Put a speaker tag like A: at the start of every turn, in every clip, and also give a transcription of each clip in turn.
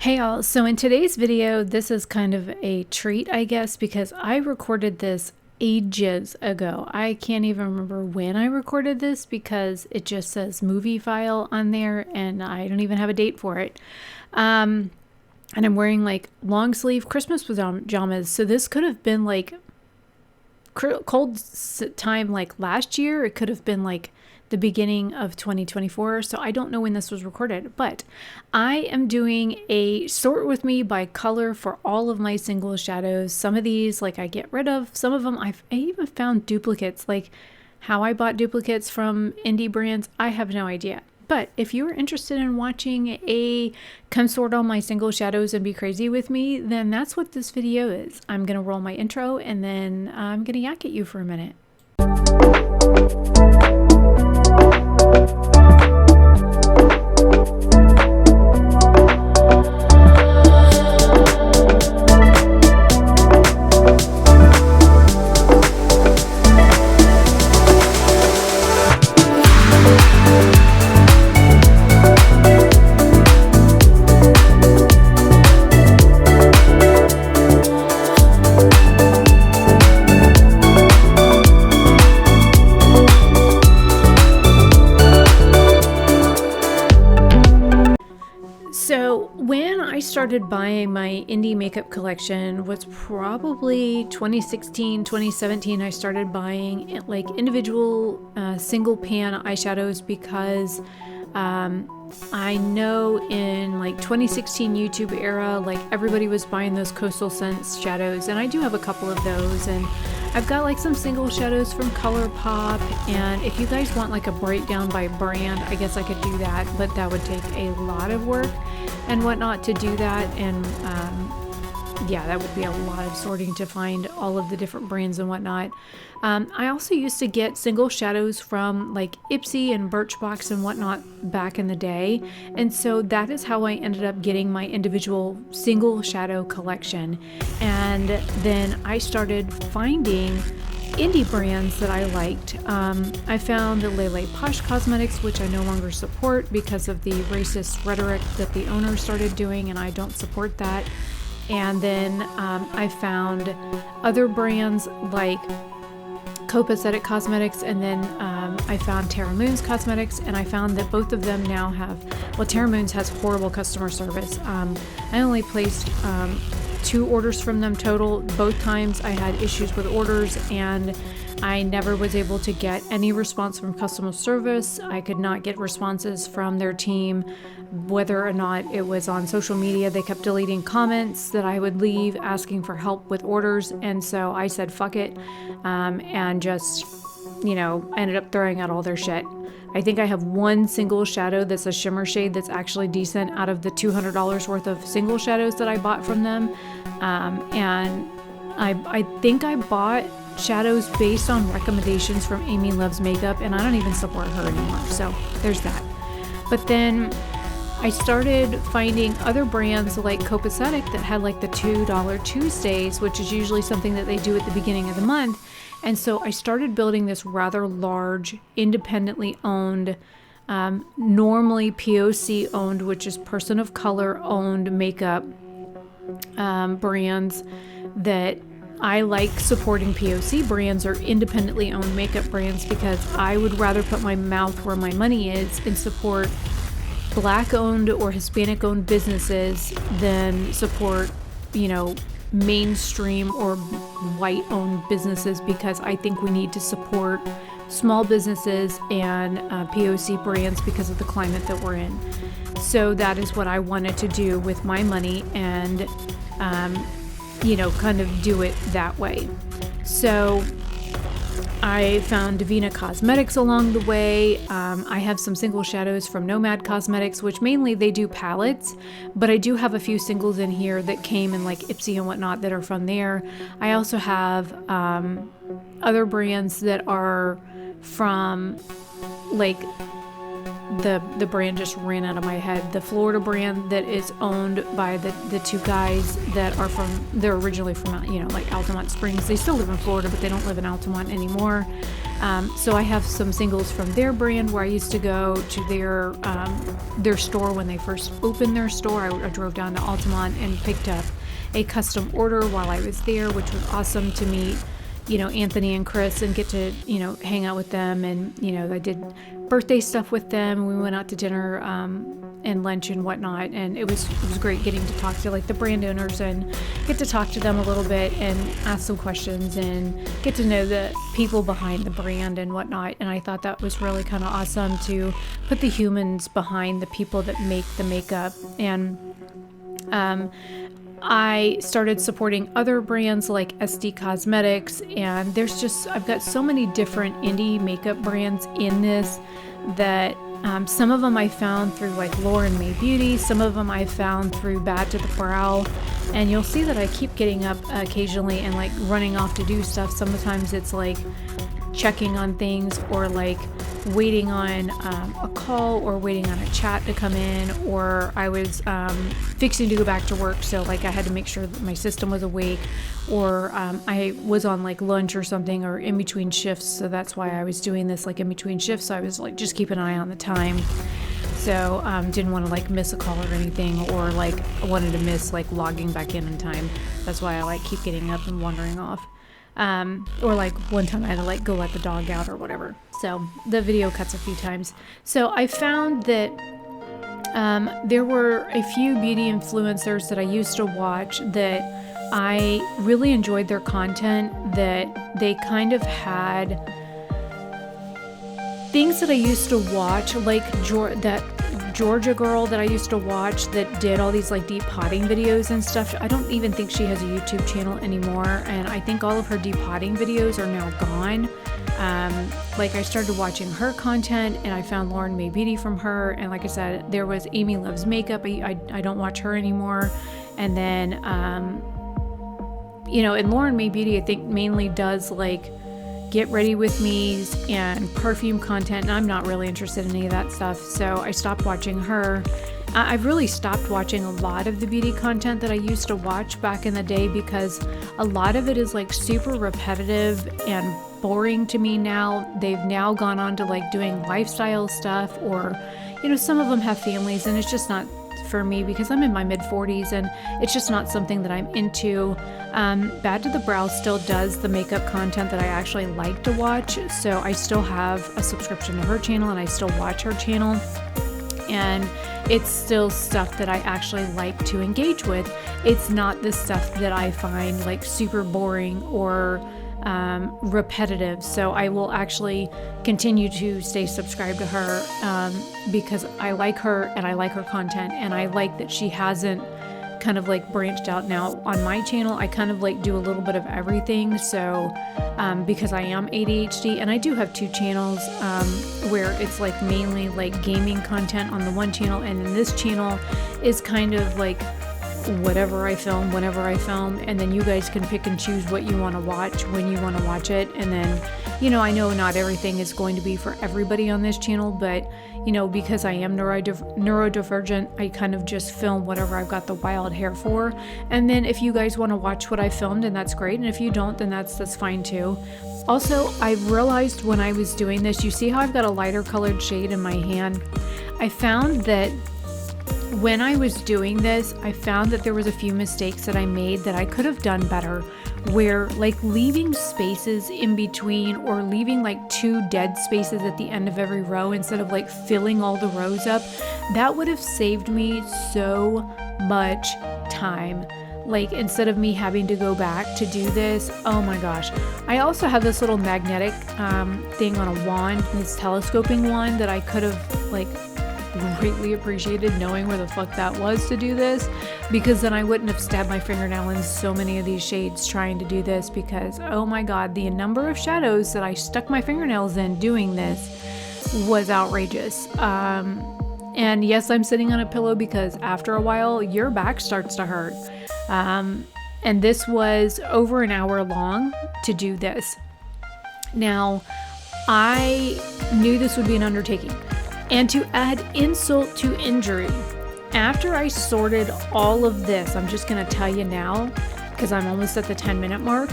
A: Hey all, so in today's video, this is kind of a treat, I guess, because I recorded this ages ago. I can't even remember when I recorded this because it just says movie file on there and I don't even have a date for it. And I'm wearing like long sleeve Christmas pajamas. So this could have been like cold time like last year. It could have been like the beginning of 2024. So I don't know when this was recorded, but I am doing a sort with me by color for all of my single shadows. Some of these like I get rid of, some of them I even found duplicates. Like how I bought duplicates from indie brands, I have no idea. But if you're interested in watching a come sort all my single shadows and be crazy with me, then that's what this video is. I'm gonna roll my intro and then I'm gonna yak at you for a minute. So when I started buying my indie makeup collection was probably 2016, 2017. I started buying like individual single pan eyeshadows because I know in like 2016 YouTube era, like everybody was buying those Coastal Scents shadows, and I do have a couple of those, and I've got like some single shadows from ColourPop, and if you guys want like a breakdown by brand, I guess I could do that, but that would take a lot of work and whatnot to do that, and yeah, that would be a lot of sorting to find all of the different brands and whatnot. I also used to get single shadows from like Ipsy and Birchbox and whatnot back in the day. And so that is how I ended up getting my individual single shadow collection. And then I started finding indie brands that I liked. I found the Lele Posh Cosmetics, which I no longer support because of the racist rhetoric that the owner started doing, and I don't support that. And then I found other brands like Copacetic Cosmetics, and then I found Terra Moon's Cosmetics, and I found that both of them now have, well, Terra Moon's has horrible customer service. I only placed 2 orders from them total. Both times I had issues with orders and I never was able to get any response from customer service. I could not get responses from their team, whether or not it was on social media. They kept deleting comments that I would leave asking for help with orders. And so I said, fuck it. And just, you know, ended up throwing out all their shit. I think I have one single shadow that's a shimmer shade that's actually decent out of the $200 worth of single shadows that I bought from them. And I think I bought shadows based on recommendations from Amy Loves Makeup, and I don't even support her anymore. So there's that. But then I started finding other brands like Copacetic that had like the $2 Tuesdays, which is usually something that they do at the beginning of the month. And so I started building this rather large, independently owned, normally POC owned, which is person of color owned makeup brands that I like supporting. POC brands or independently owned makeup brands because I would rather put my mouth where my money is and support Black owned or Hispanic owned businesses than support, you know, mainstream or white owned businesses, because I think we need to support small businesses and POC brands because of the climate that we're in. So that is what I wanted to do with my money, and you know, kind of do it that way. So I found Divina Cosmetics along the way. I have some single shadows from Nomad Cosmetics, which mainly they do palettes, but I do have a few singles in here that came in like Ipsy and whatnot that are from there. I also have other brands that are from like the brand just ran out of my head. The Florida brand that is owned by the two guys that are they're originally from, like Altamont Springs. They still live in Florida, but they don't live in Altamont anymore. So I have some singles from their brand where I used to go to their store when they first opened their store. I drove down to Altamont and picked up a custom order while I was there, which was awesome to meet, Anthony and Chris and get to, hang out with them. And, I did birthday stuff with them. We went out to dinner and lunch and whatnot. And it was great getting to talk to like the brand owners and get to talk to them a little bit and ask some questions and get to know the people behind the brand and whatnot. And I thought that was really kind of awesome to put the humans behind the people that make the makeup. And I started supporting other brands like SD Cosmetics, and I've got so many different indie makeup brands in this that some of them I found through like Lauren May Beauty, some of them I found through Bad to the Brow, and you'll see that I keep getting up occasionally and like running off to do stuff. Sometimes it's like checking on things or like waiting on a call or waiting on a chat to come in, or I was fixing to go back to work, so like I had to make sure that my system was awake, or I was on like lunch or something or in between shifts, so that's why I was doing this like in between shifts. So I was like just keep an eye on the time, so didn't want to like miss a call or anything, or like I wanted to miss like logging back in time. That's why I like keep getting up and wandering off. Or like one time I had to like go let the dog out or whatever. So the video cuts a few times. So I found that there were a few beauty influencers that I used to watch that I really enjoyed their content, that they kind of had things that I used to watch, like that Georgia girl that I used to watch that did all these like deep potting videos and stuff. I don't even think she has a YouTube channel anymore, and I think all of her deep potting videos are now gone. Like I started watching her content and I found Lauren May Beauty from her, and like I said, there was Amy Loves Makeup. I don't watch her anymore. And then and Lauren May Beauty I think mainly does like get ready with me's and perfume content, and I'm not really interested in any of that stuff, so I stopped watching her. I've really stopped watching a lot of the beauty content that I used to watch back in the day, because a lot of it is like super repetitive and boring to me now. They've now gone on to like doing lifestyle stuff, or some of them have families, and it's just not for me because I'm in my mid-40s and it's just not something that I'm into. Bad to the Brow still does the makeup content that I actually like to watch, so I still have a subscription to her channel and I still watch her channel, and it's still stuff that I actually like to engage with. It's not the stuff that I find like super boring or repetitive, so I will actually continue to stay subscribed to her because I like her and I like her content, and I like that she hasn't kind of like branched out. Now on my channel I kind of like do a little bit of everything, so because I am ADHD, and I do have two channels where it's like mainly like gaming content on the one channel, and then this channel is kind of like whatever I film, whenever I film, and then you guys can pick and choose what you want to watch when you want to watch it. And then I know not everything is going to be for everybody on this channel, but because I am neurodivergent, I kind of just film whatever I've got the wild hair for. And then if you guys want to watch what I filmed, and that's great, and if you don't, then that's fine too. Also, I realized when I was doing this, you see how I've got a lighter colored shade in my hand? I found that when I was doing this, I found that there was a few mistakes that I made that I could have done better, where like leaving spaces in between, or leaving like 2 dead spaces at the end of every row instead of like filling all the rows up, that would have saved me so much time. Like instead of me having to go back to do this, oh my gosh. I also have this little magnetic thing on a wand, this telescoping wand, that I could have like greatly appreciated knowing where the fuck that was to do this, because then I wouldn't have stabbed my fingernail in so many of these shades trying to do this, because oh my god, the number of shadows that I stuck my fingernails in doing this was outrageous. And yes, I'm sitting on a pillow because after a while your back starts to hurt. And this was over an hour long to do this. Now, I knew this would be an undertaking. And to add insult to injury, after I sorted all of this, I'm just going to tell you now, because I'm almost at the 10-minute mark.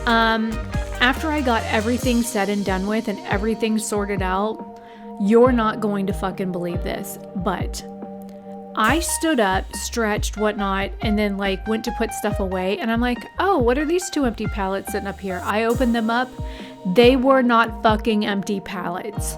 A: After I got everything said and done with and everything sorted out, you're not going to fucking believe this, but I stood up, stretched, whatnot, and then like went to put stuff away. And I'm like, oh, what are these 2 empty pallets sitting up here? I opened them up. They were not fucking empty pallets.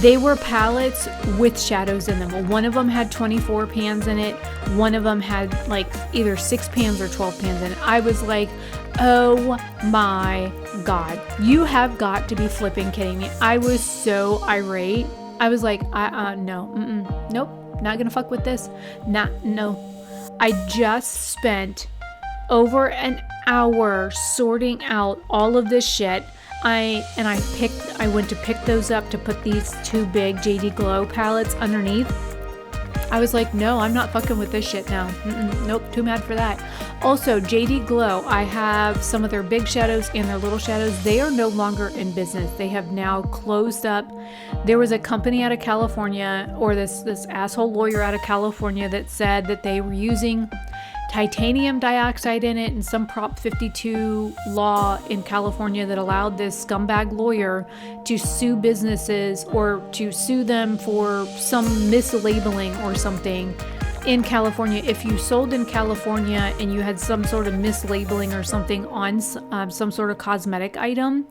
A: They were pallets with shadows in them. One of them had 24 pans in it. One of them had like either 6 pans or 12 pans in it. I was like, oh my God, you have got to be flipping kidding me. I was so irate. I was like, no, nope, not gonna fuck with this. No. I just spent over an hour sorting out all of this shit. I went to pick those up to put these 2 big JD Glow palettes underneath. I was like, no, I'm not fucking with this shit now. Nope, too mad for that. Also, JD Glow, I have some of their big shadows and their little shadows. They are no longer in business. They have now closed up. There was a company out of California, or this asshole lawyer out of California, that said that they were using titanium dioxide in it, and some Prop 52 law in California that allowed this scumbag lawyer to sue businesses or to sue them for some mislabeling or something in California. If you sold in California and you had some sort of mislabeling or something on some sort of cosmetic item,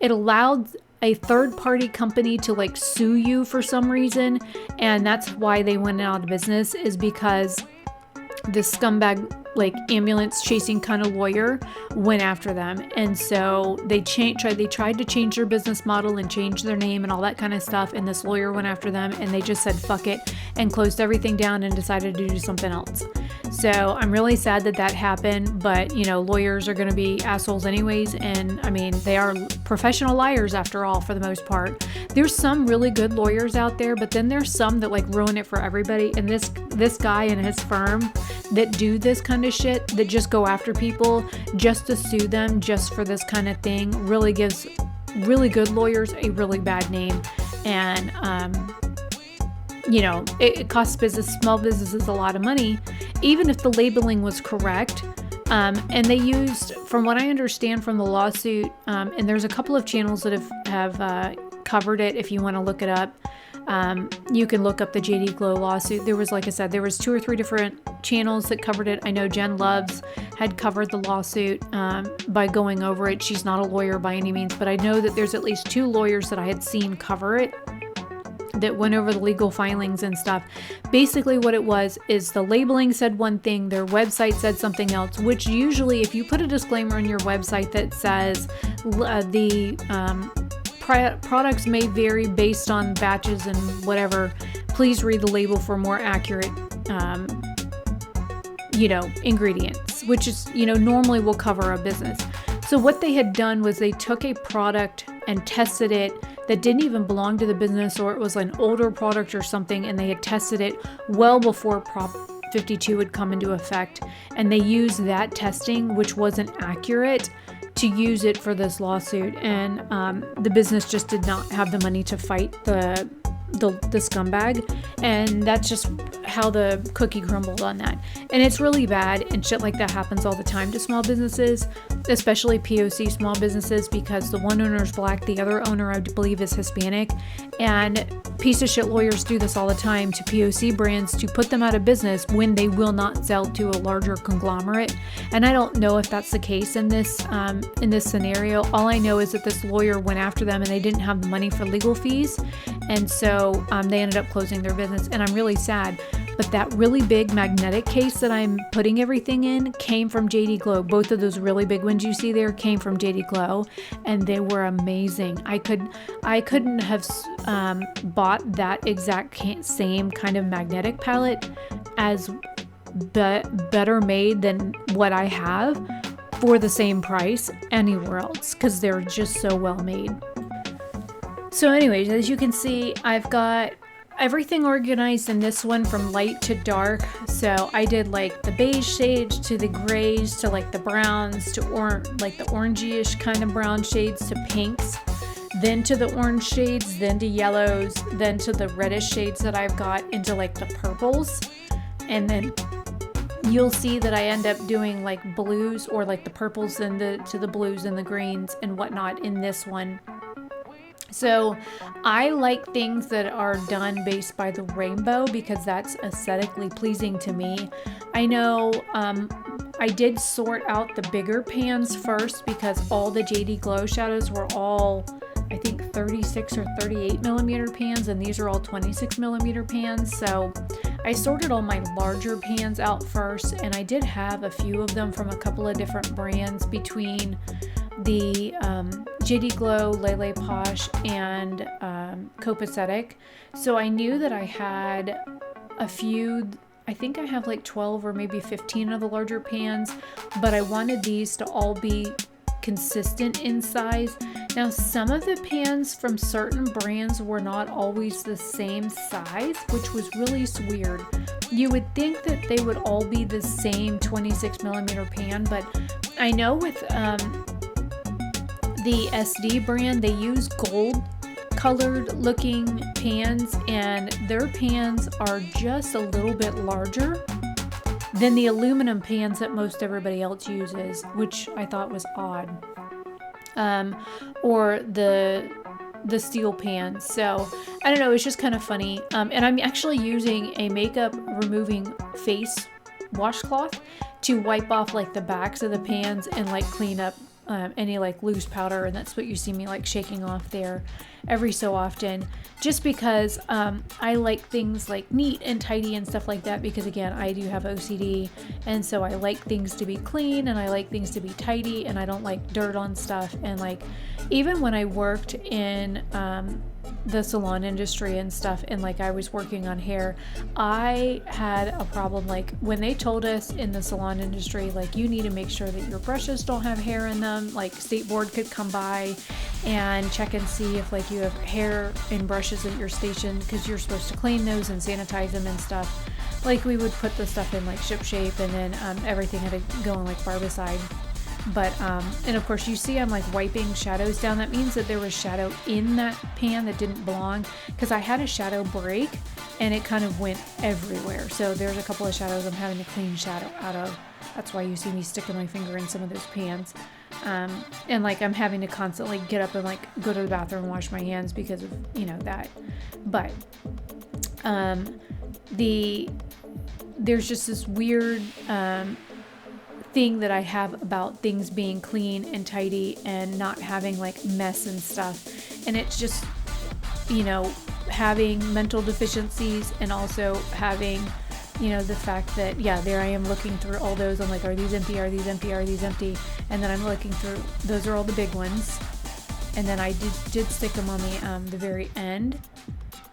A: it allowed a third-party company to like sue you for some reason. And that's why they went out of business, is because this scumbag, like ambulance chasing kind of lawyer, went after them. And so they tried to change their business model and change their name and all that kind of stuff. And this lawyer went after them, and they just said fuck it and closed everything down and decided to do something else. So I'm really sad that happened, but you know, lawyers are going to be assholes anyways. And I mean, they are professional liars after all, for the most part. There's some really good lawyers out there, but then there's some that like ruin it for everybody. And this guy and his firm that do this kind of shit, that just go after people just to sue them just for this kind of thing, really gives really good lawyers a really bad name. And you know, it costs small businesses a lot of money, even if the labeling was correct. And they used, from what I understand from the lawsuit, and there's a couple of channels that have covered it. If you want to look it up, you can look up the JD Glow lawsuit. There was, like I said, there was 2 or 3 different channels that covered it. I know Jen Loves had covered the lawsuit by going over it. She's not a lawyer by any means, but I know that there's at least 2 lawyers that I had seen cover it, that went over the legal filings and stuff. Basically what it was is the labeling said one thing, their website said something else, which usually if you put a disclaimer on your website that says the products may vary based on batches and whatever, please read the label for more accurate ingredients, which is, normally will cover a business. So what they had done was they took a product and tested it that didn't even belong to the business, or it was an older product or something, and they had tested it well before Prop 52 had come into effect, and they used that testing, which wasn't accurate, to use it for this lawsuit. And the business just did not have the money to fight the scumbag, and that's just how the cookie crumbled on that. And it's really bad, and shit like that happens all the time to small businesses, especially POC small businesses, because the one owner is black, the other owner I believe is Hispanic, and piece of shit lawyers do this all the time to POC brands to put them out of business when they will not sell to a larger conglomerate. And I don't know if that's the case in this scenario. All I know is that this lawyer went after them and they didn't have the money for legal fees, and so they ended up closing their business. And I'm really sad, but that really big magnetic case that I'm putting everything in came from JD Glow. Both of those really big ones you see there came from JD Glow, and they were amazing. I couldn't have bought that exact same kind of magnetic palette as better made than what I have for the same price anywhere else, because they're just so well made. So anyways, as you can see, I've got everything organized in this one from light to dark. So I did like the beige shades to the grays to like the browns to like the orangey-ish kind of brown shades to pinks. then to the orange shades, then to yellows, then to the reddish shades that I've got into like the purples. And then you'll see that I end up doing like blues, or like the purples and to the blues and the greens and whatnot in this one. So I like things that are done based by the rainbow because that's aesthetically pleasing to me. I know I did sort out the bigger pans first because all the JD Glow shadows were all, I think, 36 or 38 millimeter pans, and these are all 26 millimeter pans. So I sorted all my larger pans out first, and I did have a few of them from a couple of different brands between the JD Glow, Lele Posh, and Copacetic. So I knew that I had a few, I think I have like 12 or maybe 15 of the larger pans, but I wanted these to all be consistent in size. Now, some of the pans from certain brands were not always the same size, which was really weird. You would think that they would all be the same 26 millimeter pan, but I know with the SD brand, they use gold colored looking pans, and their pans are just a little bit larger than the aluminum pans that most everybody else uses, which I thought was odd. Or the steel pans. So I don't know, it's just kind of funny. And I'm actually using a makeup removing face washcloth to wipe off like the backs of the pans and like clean up any like loose powder, and that's what you see me like shaking off there every so often, just because I like things like neat and tidy and stuff like that, because again, I do have OCD, and so I like things to be clean and I like things to be tidy, and I don't like dirt on stuff. And like even when I worked in the salon industry and stuff, and like I was working on hair, I had a problem like when they told us in the salon industry, like, you need to make sure that your brushes don't have hair in them. Like State Board could come by and check and see if like you have hair in brushes at your station, because you're supposed to clean those and sanitize them and stuff. Like we would put the stuff in like Ship Shape, and then everything had to go in like barbicide. But and of course you see I'm like wiping shadows down. That means that there was shadow in that pan that didn't belong, because I had a shadow break and it kind of went everywhere. So there's a couple of shadows I'm having to clean shadow out of. That's why you see me sticking my finger in some of those pans. And like I'm having to constantly get up and like go to the bathroom and wash my hands because of, you know, that. But there's just this weird thing that I have about things being clean and tidy and not having like mess and stuff. And it's just, you know, having mental deficiencies, and also having, you know, the fact that, yeah, there I am looking through all those. I'm like, are these empty? Are these empty? Are these empty? And then I'm looking through, those are all the big ones. And then I did stick them on the very end,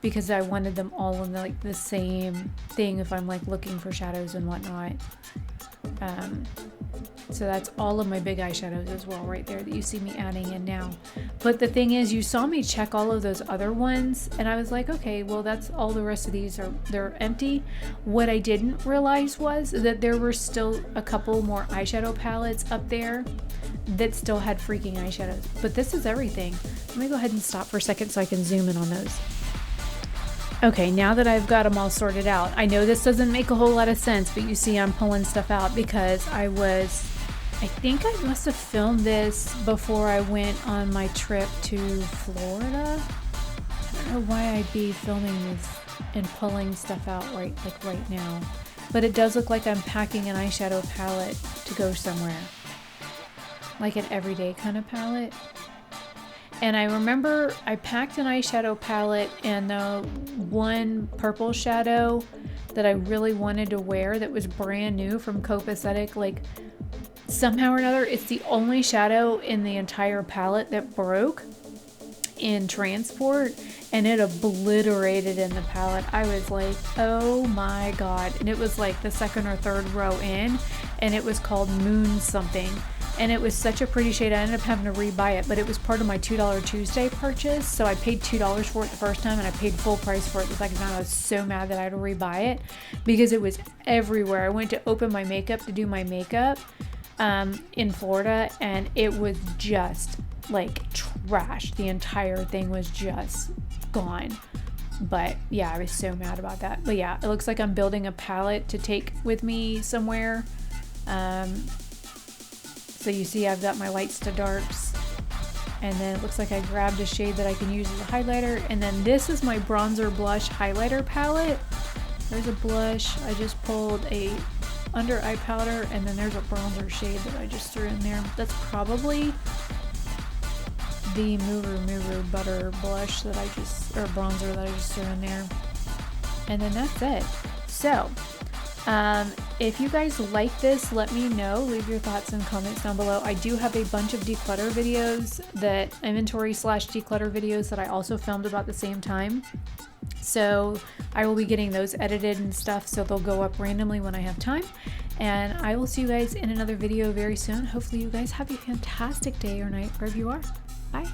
A: because I wanted them all in like the same thing if I'm like looking for shadows and whatnot. So that's all of my big eyeshadows as well right there that you see me adding in now. But the thing is, you saw me check all of those other ones, and I was like, okay, well, that's all the rest of these they're empty. What I didn't realize was that there were still a couple more eyeshadow palettes up there that still had freaking eyeshadows. But this is everything. Let me go ahead and stop for a second so I can zoom in on those. Okay, now that I've got them all sorted out, I know this doesn't make a whole lot of sense, but you see I'm pulling stuff out because I think I must have filmed this before I went on my trip to Florida. I don't know why I'd be filming this and pulling stuff out right now, but it does look like I'm packing an eyeshadow palette to go somewhere, like an everyday kind of palette. And I remember I packed an eyeshadow palette and the one purple shadow that I really wanted to wear that was brand new from Copacetic. Like somehow or another, it's the only shadow in the entire palette that broke in transport, and it obliterated in the palette. I was like, oh my God. And it was like the second or third row in, and it was called Moon something. And it was such a pretty shade. I ended up having to rebuy it, but it was part of my $2 Tuesday purchase. So I paid $2 for it the first time, and I paid full price for it the second time. I was so mad that I had to rebuy it because it was everywhere. I went to open my makeup to do my makeup in Florida, and it was just like trash. The entire thing was just gone. But yeah, I was so mad about that. But yeah, it looks like I'm building a palette to take with me somewhere. So you see I've got my lights to darks, and then it looks like I grabbed a shade that I can use as a highlighter, and then this is my bronzer blush highlighter palette. There's a blush, I just pulled a under eye powder, and then there's a bronzer shade that I just threw in there. That's probably the Muru Butter blush that or bronzer that I just threw in there. And then that's it. So, if you guys like this, let me know. Leave your thoughts and comments down below. I do have a bunch of declutter videos, inventory/declutter videos that I also filmed about the same time. So I will be getting those edited and stuff, so they'll go up randomly when I have time. And I will see you guys in another video very soon. Hopefully you guys have a fantastic day or night wherever you are. Bye.